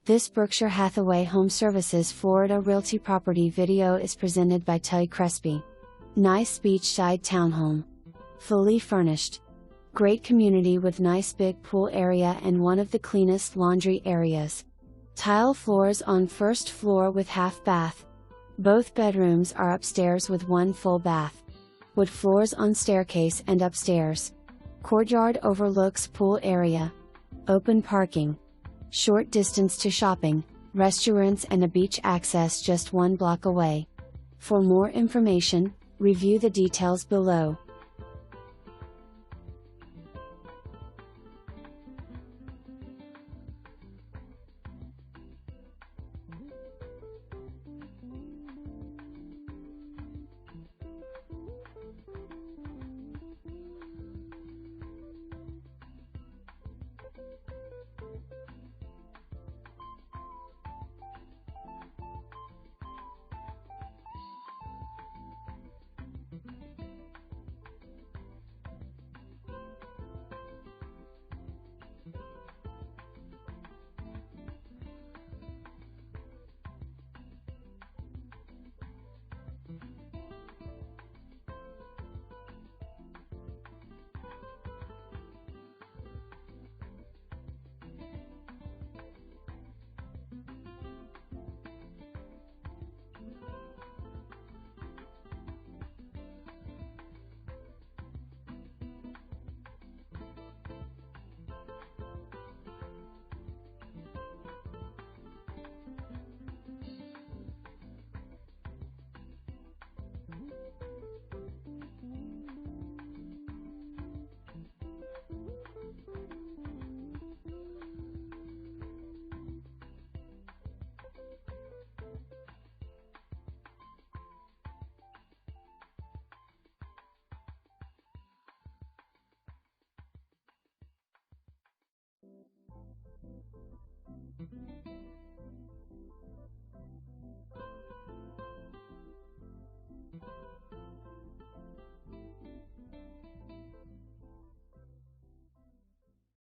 This Berkshire Hathaway HomeServices Florida Realty property video is presented by Toie Crespi. Nice beachside townhome. Fully furnished. Great community with nice big pool area and one of the cleanest laundry areas. Tile floors on first floor with half bath. Both bedrooms are upstairs with one full bath. Wood floors on staircase and upstairs. Courtyard overlooks pool area. Open parking. Short distance to shopping, restaurants and a beach access just 1 block away. For more information, review the details below.